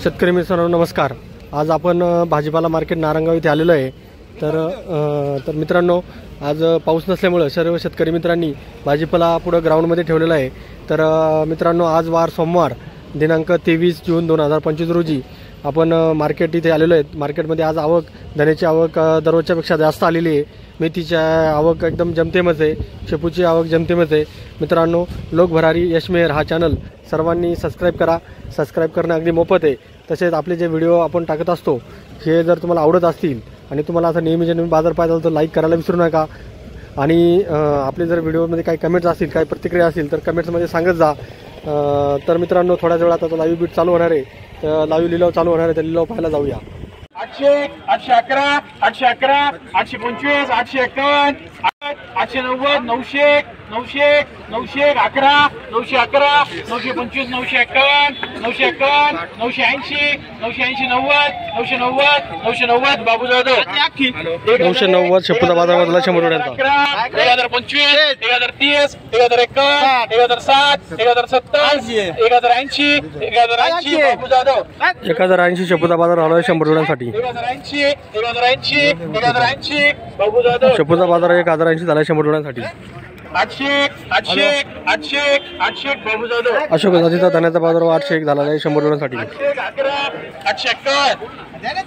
शेतकरी मित्रांनो नमस्कार। आज आपण भाजीपाला मार्केट नारंगाव इथे आलेलो आहे। तर मित्रांनो आज पाऊस नसल्यामुळे सर्व शेतकरी मित्रांनी भाजीपाला पुढे ग्राउंड मध्ये ठेवलेला आहे। तर मित्रांनो आज वार सोमवार दिनांक 23 जून 2025 रोजी आपण मार्केट इथे आलेलो आहे। मार्केटमध्ये आज आवक धन्याची आवक दररोजच्या पेक्षा जास्त आलेली आहे। मेथीची आवक एकदम जमतेमच आहे, शेपूची आवक जमतेमच आहे। मित्रांनो लोक भरारी यशमेहर हा चॅनल सर्वांनी सबस्क्राइब करा। सबस्क्राइब करणं अगदी मोफत आहे। तसेच आपले जे व्हिडिओ आपण टाकत असतो हे जर तुम्हाला आवडत असतील आणि तुम्हाला असं नेहमीचे नेहमी बाजार पाहिजे तर लाईक करायला विसरू नका। आणि आपले जर व्हिडिओमध्ये काही कमेंट्स असतील काही प्रतिक्रिया असतील तर कमेंट्समध्ये सांगत जा। तर मित्रांनो थोड्याच वेळात आता लाईव्ह बीट चालू होणार आहे, तर लाईव्ह लिलाव चालू होणार आहे, तर लिलाव पाहायला जाऊया। 800, 811, 811, 825, 851, 890, 900, 900, 911, 911, 925, 951, 951, 980, 980, 90, 990, 990 बाबू जाधव 990 शेपूचा बाजार वाजला 100 रुपयांचा। 1025, 1030, 1051, 1060, 1070, 1080, 1080 बाबू जाधव 1080 शेपूचा बाजार झाला 100 रुपयांसाठी। 1080, 1080, 1080 बाबू जाधव शेपूचा बाजार 1080 झाला 100 रुपयांसाठी। 800, 800, 800, 800 बाबू जाधव अशोक जातीचा धान्याचा बाजार 801 झाला आहे 100 रुपयांसाठी। 851,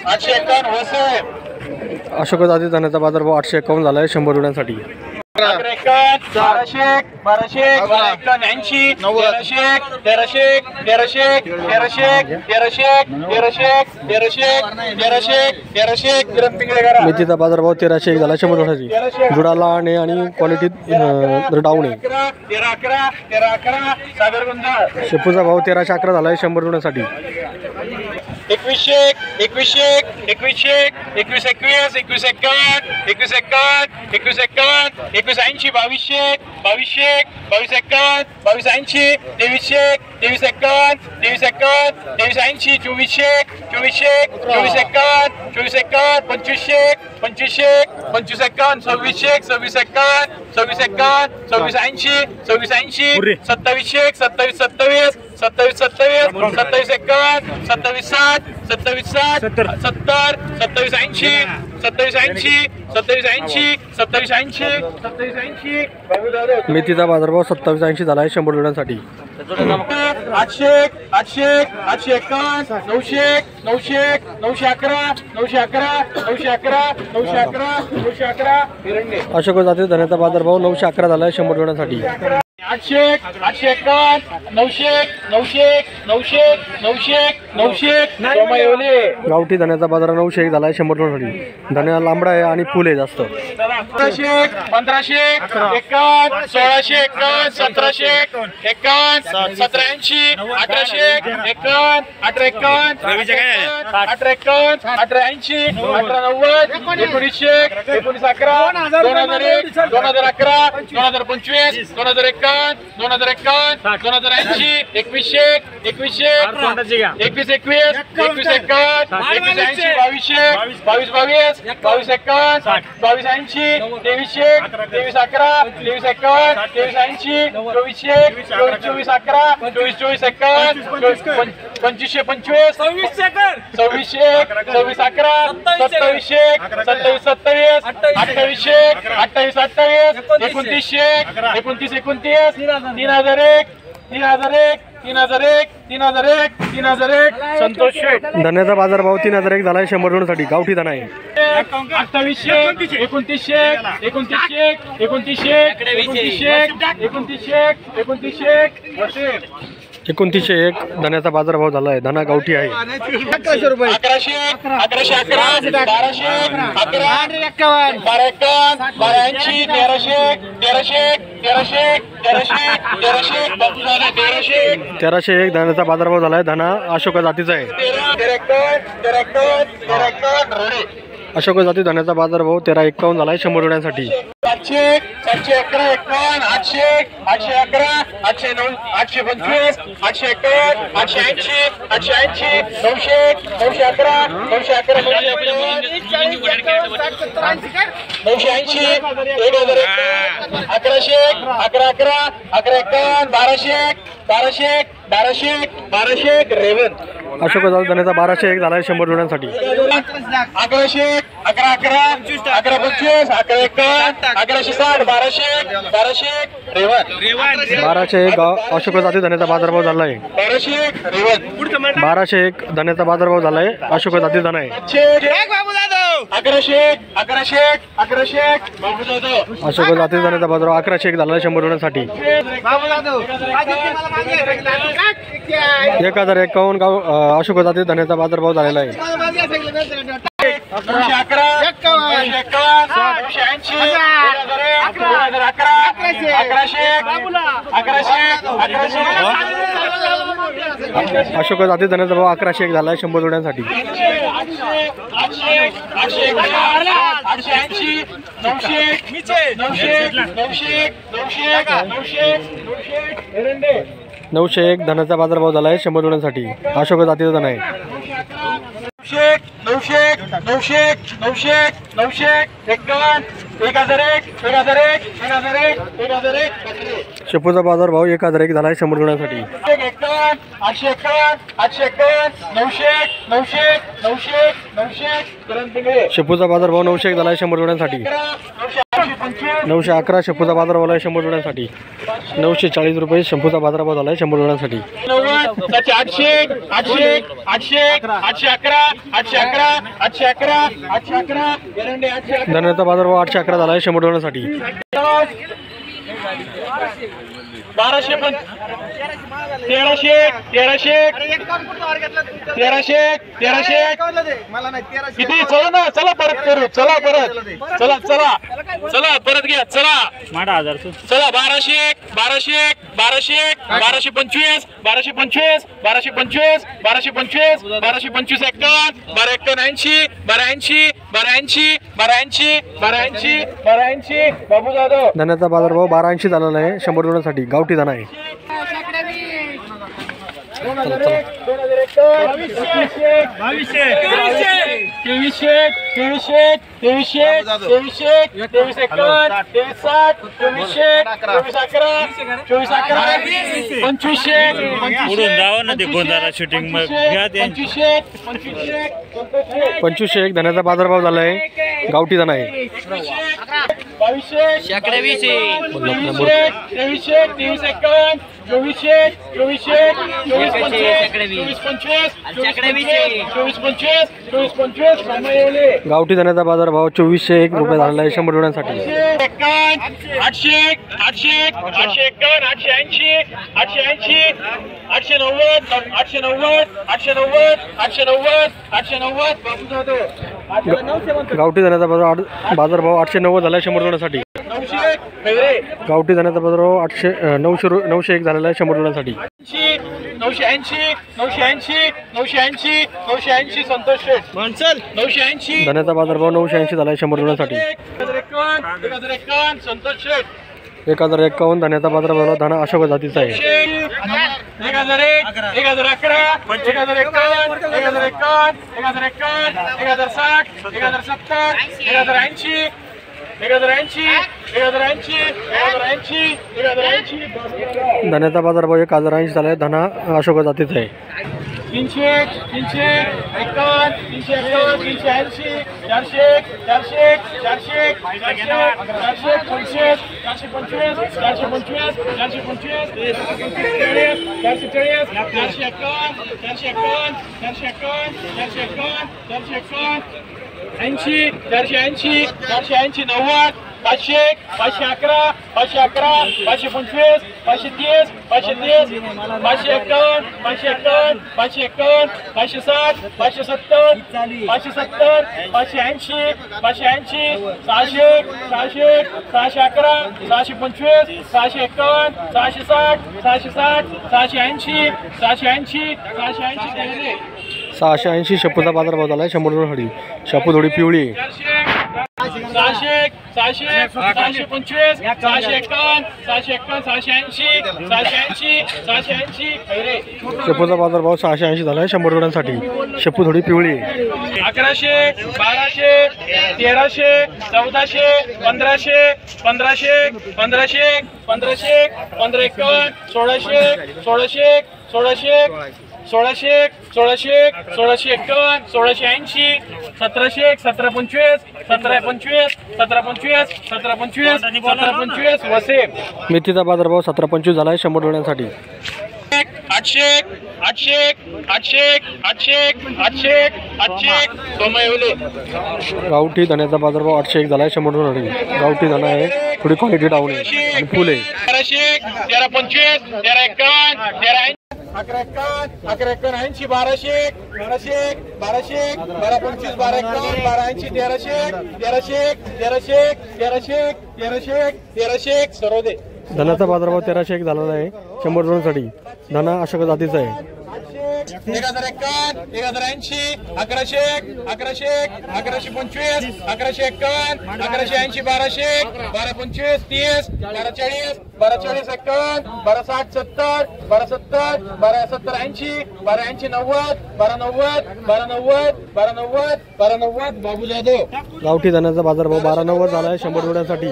851 वसे अशोक जातीचा धान्याचा बाजार 851 झाला आहे 100 रुपयांसाठी। 1200, 1200, 1280, 1300, 1300, 1300, 1300, 1300, 1300 किरण पिंगळे करा। मेथीचा बाजारभाव 1301 झाला 100 रुपयांसाठी। जुडाला आणि क्वालिटीत डाऊन आहे। 1311, 1311 सागरगुंजा शेपूचा भाव 1311 झाला आहे 100 रुपयांसाठी। 2100, 2100, 2100, 2121, 2151, 2151, 2151, 2180 2200, 2200, 2251, 2280, 2300, 2351, 2351, 2380 2400, 2400, 2451, 2451, 2500, 2500, 2551, 2600, 2651, 2651, 2680, 2680, 2700, 27 27 27 27 27 51 27 60 27 60 70 27 80 27 80 27 80 27 80 27 80 मेथीचा बाजारभाव 2780 झाला आहे 100 रुपयांसाठी। 800, 800, 851, 900, 900, 911, 911, 911, 911, 911 अशोक जातीचा धान्याचा बाजारभाव 911 झाला आहे 100 रुपयांसाठी। 800, 851, 900, 900, 900, 900, 900 सोमयवले गावठी धान्याचा बाजार 901 झाला आहे 100 रुपयांसाठी। धान्या लांबडा आहे आणि फुल आहे जास्त। 1500, 1500, 51, 1600, 51, 1700, 51, 1780, 1800, 51, 1851, 1851, 1880, 1890, 1900, 1911, 2001, 2011, 2025, 2051, 2051, 2080, 2100, 2100, 21 21, 21 51, 21 80, 2200, 22 22, 22 51, 22 80, 2300, 23 11, 23 51, 23 80, 2400, 24 11, 24 24 51, 2500 25, 2600, 26 11, 2700, 27 27, 2800, 28 28, 2900, 29 29, 3001, 3001, 3001, 3001, 3001 संतोष शेठ। धान्याचा बाजारभाव 3001 झाला आहे 100 रुपयांसाठी। गावठी धाना आहे। 2800, 2900, 2900, 2900, 2900, 2900 2901 धान्याचा बाजारभाव झाला आहे। धाना गावठी आहे। 1100 रुपये 1100, 1100, 1200, 11, 1251, 1280, 1300, 1300, 1300, 1300, 1300, 1301 धान्याचा बाजारभाव झाला आहे। धाना अशोक जातीचा आहे। अशोक जाती धान्याचा बाजारभाव 1351 झाला आहे 100 रुपयांसाठी। 700, 711, 51, 800, 811, 809, 825, 851, 880, 880, 900, 911, 911, 980, 1001, 1100, 1111, 1151, 1200, 1200, 1200 1200 रेवन अशोक जाधव धन्याचा 1201 झाला आहे 100 जोड्यांसाठी. 1100 11 11 11 25 11 11 1160 1200 रेवन 1201 अशोक जाधव धन्याचा बाजारभाव झाला आहे. 1200 रेवन 1201 धन्याचा बाजारभाव झाला आहे. अशोक जाधव धना आहे. 1100 1100 1100 बाबू जाधव अशोक जाधव धन्याचा बाजारभाव 1101 झाला आहे 100 जोड्यांसाठी. 1051 गाव अशोक जाधव धन्याचा बाजारभाव झालेला आहे. 911 980 अशोक जाधव धन्याचा भाव 1101 झाला आहे 100 जोड्यांसाठी. 901 धनाचा बाजारभाव झाला आहे 100 जोड्यांसाठी. अशोक जाधव धना आहे. 900 900 900 900 51 1001 1001 1001 1001 शेपूचा बाजारभाव 1001 झाला आहे 100 जोड्यांसाठी. 51 851 851 900 900 900 900 शेपूचा बाजारभाव 901 झाला आहे 100 जोड्यांसाठी. 911 शेपूचा बाजारभाव आहे 100 जोड्यांसाठी. 940 रुपये शेपूचा बाजारभाव झाला आहे 100 जोड्यांसाठी. 800 800 800 811 811 811 811 धन्याचा बाजारभाव 811 झाला आहे 100 जोड्यांसाठी. 1200 पण 1300 1300 किती चला ना चला परत करू चला परत चला चला चला परत घ्या चला चला 1200 1200 1200 1225 1225 1225 1225 1225 51 1281 1280 1280 1280 1280 1280 बाबू जाधव धन्याचा बाजारभाव 1280 झालेला आहे 100 जोड्यांसाठी. गावठी धना आहे. 2501 धन्याचा बाजारभाव झाला आहे. गावठी धना आहे. 24 गावठी धन्याचा बाजारभाव 2401 रुपये झालेला आहे 100 जोड्यांसाठी. 800 800 851 880 880 890 890 890 890 890 बाबू जाधव गावठी धन्याचा बाजारभाव 890 झाला आहे 100 जोड्यांसाठी. 900 खैरे गावठी धन्याचा बाजारभाव 901 झालेला आहे 100 जोड्यांसाठी. 980 980 980 980 संतोष शेठ माणसल 980 धन्याचा बाजारभाव 980 झाला आहे 100 जोड्यांसाठी. 1051 संतोष शेठ 1051 धन्याचा बाजारभाव धना अशोक जातीचा आहे. 1001 1011 1051 1051 1051 1060 1070 1080 1080 1080 1080 1080 धन्याचा बाजारभाव 1080 झाला आहे. धना अशोक जातीचा आहे. 300 300 51 351 380 400 400 400 400 425 425 425 ऐंशी 480 480 90 500 511 511 525 530 530 551 551 551 560 570 570 580 580 600 600 611 625 651 660 660 680 680 680 680 शेपूचा बाजारभाव झाला आहे 100 जोड्यांसाठी. शेपू थोडी पिवळी आहे. 600 600 625 651 651 680 680 680 खैरे शेपूचा बाजारभाव 680 झाला आहे 100 जोड्यांसाठी. शेपू थोडी पिवळी आहे. 1100 1200 1300 1400 1500 1500 1500 1500 1551 1600 1600 1600 1600 1600 1651 1680 1700 1725 1725 1725 1725 1725 वसे मेथीचा बाजारभाव 17.25 झाला आहे 100 डोळ्यांसाठी. 800 800 800 800 800 800 सोमयवले गावठी धण्याचा बाजारभाव 801 झाला आहे 100 डोळ्यांसाठी. गावठी धना आहे, थोडी क्वालिटी डाऊन आहे आणि फुल आहे. 1300 1325 1351 1351 1151 80 1200 1200 1200 1225 1251 1280 1300 1300 1300 1300 1300 सर्व दे. धनाचा बाजारभाव 1301 झालेला आहे 100 डोळ्यांसाठी. धना अशोक जातीचा आहे. 1051 1080 1100 1100 1125 1151 1180 1200 1225 30 1240 1240 51 1260 70 1270 1270 80 1280 90 1290 1290 1290 1290 बाबू जाधव. गावठी धनाचा बाजारभाव 1290 झाला आहे 100 डोळ्यांसाठी.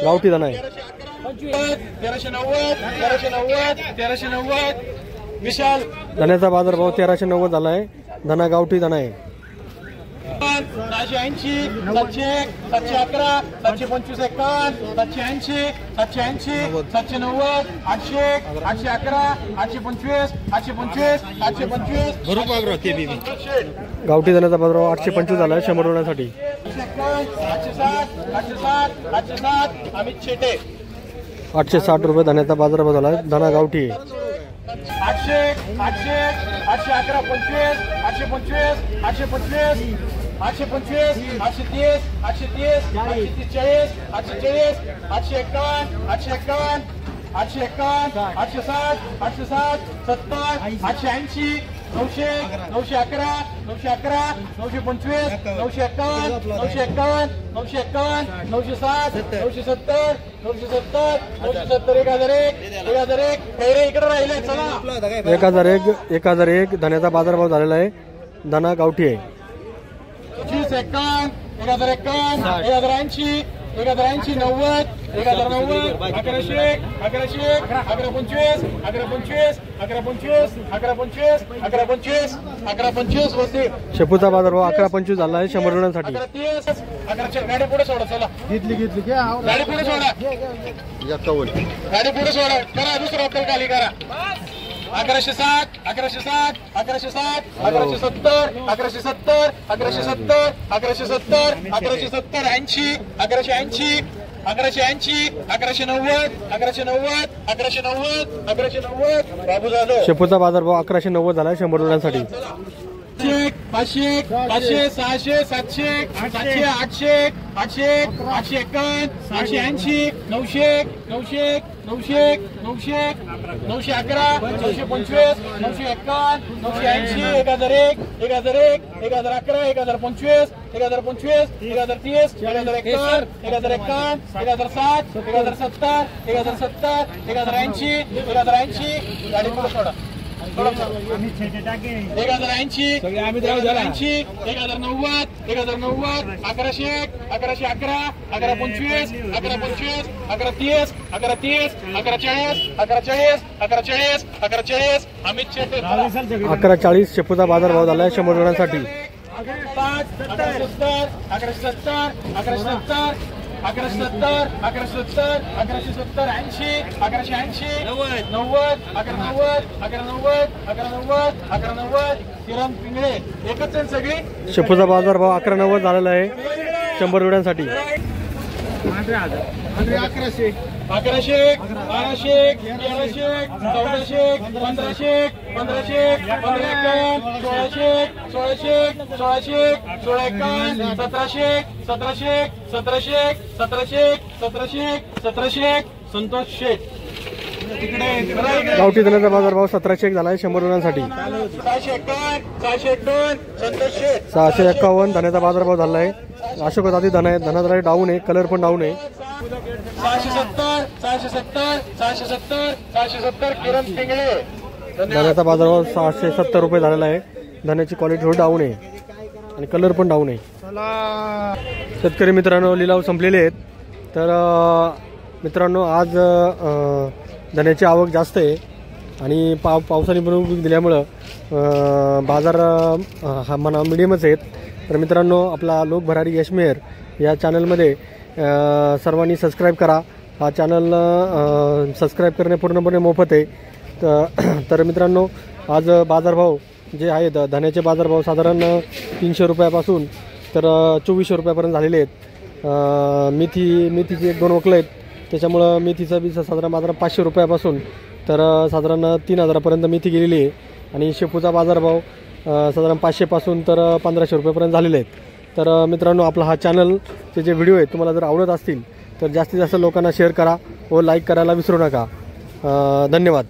गावठी धना आहे. 1390 1390 1390 विशाल धण्याचा बाजारभाव 1390 झाला आहे. धना गावठी धना आहे. 780 700 711 725 51 780 780 790 800 811 825 825 825 गावठी धण्याचा बाजारभाव 825 झाला आहे 100 डोळ्यांसाठी. 860 860 860 अमित शेटे 860 रुपये धण्याचा बाजारभाव झाला आहे. धना गावठी आहे. 800 800 811 25 825 825 825 830 830 840 840 851 851 851 860 860 70 880 900 911 911 925 951 951 951 960 970 970 970 1001 खैरे इकडे राहिले चला. 1001 धण्याचा बाजारभाव झालेला आहे. धना गावठी आहे. 25 51 1051 1080 1080 90 1090 1100 1100 1125 1125 1125 1125 1125 1125 वस्ती. शेपूचा बाजारभाव 11.25 झाला आहे 100 डोळ्यांसाठी. 1130 1100 गाडी पुढे सोडा चला. घेतली गाडी पुढे सोडा. गाडी पुढे सोडा. करा दुसरा हप्ता खाली करा. 1160 1160 1160 1170 1170 1170 1170 1170 80 1180 1180 1190 1190 1190 1190 बाबू जाधव. शेपूचा बाजारभाव 1190 झाला आहे 100 डोळ्यांसाठी. 500 500 600 700 700 800 800 851 880 900 900 900 900 911 925 951 980 1001 1001 1011 1025 1025 1030 1051 1051 1060 1070 1070 1080 1080 गाडी पुढे सोडा. 1080 1080 1090 1190 1100 1111 1125 1125 1130 1130 1140 1140 1140 1140 अमित शेटे 1140 शेपूचा बाजारभाव झाला आहे 100 डोळ्यांसाठी. 1170 1170 1170 1170 1170 1170 80 1180 90 1190 1190 1190 1190 किरण पिंगळे एकच आहे सगळी. शेपूचा बाजारभाव 1190 झालेला आहे 100 डोळ्यांसाठी. 1100 1200 1300 1400 1500 1500 1600 1600 1651 1700 1700 1700 1700 1700 1700 संतोष शेठ. गावठी धण्याचा बाजारभाव 1701 झाला आहे 100 डोळ्यांसाठी. 651 संतोष शेठ. 651 धण्याचा बाजारभाव झाला आहे. अशोक जाती धना आहे. धनाचा डाऊन आहे, कलर पण डाऊन आहे. 670 670 670 670 किरण पिंगळे. धण्याचा बाजारभाव 670 रुपये झालेला आहे. धण्याची क्वालिटी थोडी डाऊन आहे आणि कलर पण डाऊन आहे. शेतकरी मित्रांनो, लिलाव संपलेले आहेत. तर मित्रांनो, आज धण्याची आवक जास्त आहे आणि पावसाने पण दिल्यामुळं बाजार हा म्हणा मिडियमच आहेत. तर मित्रांनो, आपला लोक भरारी यशमेर या चॅनलमध्ये सर्वांनी सबस्क्राईब करा. हा चॅनल सबस्क्राईब करणे पूर्णपणे मोफत आहे. तर मित्रांनो, आज बाजारभाव जे आहेत धान्याचे बाजारभाव साधारण 300 रुपयापासून तर 2400 रुपयापर्यंत झालेले आहेत. मेथीचे 1-2 वकलं आहेत, त्याच्यामुळं मेथीचा बी साधारण बाजार 500 रुपयापासून तर साधारण 3000पर्यंत मेथी गेलेली आहे. आणि शेपूचा बाजारभाव साधारण 500 पासून तर 1500 रुपयापर्यंत झालेले आहेत. तर मित्रांनो, आपला हा चॅनलचे जे व्हिडिओ आहेत तुम्हाला जर आवडत असतील तर जास्तीत जास्त लोकांना शेअर करा व लाईक करायला विसरू नका. धन्यवाद.